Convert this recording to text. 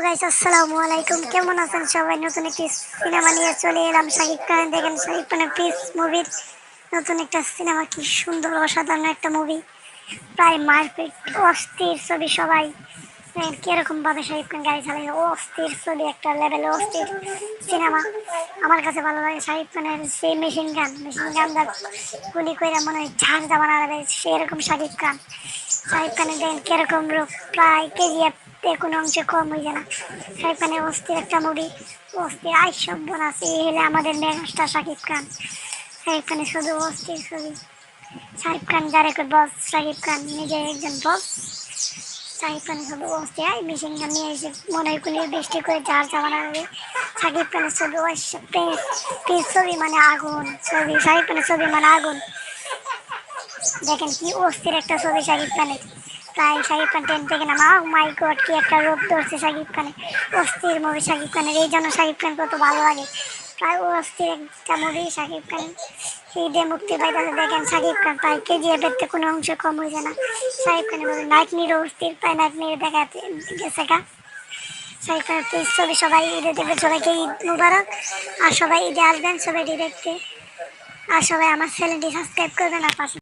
Guys, আসসালামু আলাইকুম। কেমন আছেন সবাই? নতুন একটি সিনেমা নিয়ে চলে এলাম। শাকিব খান, দেখেন শাকিব খানের পিস মুভির নতুন একটা সিনেমা। কি সুন্দর অসাধারণ একটা মুভি, প্রায় মারপিট, অস্থির ছবি। সবাই কিরকম ভাবে শাকিব খান গাড়ি চালায়, অস্থির ছবি, একটা লেভেলে অস্থির সিনেমা। আমার কাছে ভালো লাগে শাকিব খানের সেই মেশিন গান দা গুলি করে মনে হয় ঝাড় জামানা লাগে, সেরকম শাকিব খানের দেন কিরকম রূপ, প্রায় কেজিএফ কোনো অংশে কম হয়ে না। শাকিব খানের অস্থির একটা মুভি, অস্থির আই সব্বন আছে। এই হলে আমাদের মেগাস্টার শাকিব খান। শাকিব খানের শুধু অস্থির ছবি। শাকিব খান যারে বস, শাকিব খান নিজে একজন বস। শাকিব খানের শুধু অস্থির আই মেশিন গান নিয়ে এসে মনে হয় কোনো বৃষ্টি করে ঝাড় জামানা হবে। শাকিব খানের ছবি পিস ছবি মানে আগুন ছবি, শাকিব খানের ছবি মানে আগুন। দেখেন কি অস্থির একটা ছবি শাকিব খানের। প্রায় শাকিব খান টেন থেকে নামা, মাই গড কি একটা রূপ ধরছে শাকিব খানের। অস্থির মুভি শাকিব খানের, এই জন্য শাকিব খান কত ভালো লাগে। প্রায় অস্থির একটা মুভি শাকিব খানের, ঈদে মুক্তি পাইতেছে। দেখেন শাকিব খান প্রায় কেজিএফ এর কোনো অংশ কম হয়েছে না। শাকিব খানের মুভি নায়কনিরও অস্থির, প্রায় নায়কনির দেখা গেছে গা। শাকিব খানের প্লিজ ছবি সবাই ঈদে দেখবে। সবাইকে ঈদ মুবারক। আর সবাই ঈদে আসবেন, সবাই দেখতে। আর সবাই আমার চ্যানেলটি সাবস্ক্রাইব করবেন আর পাশে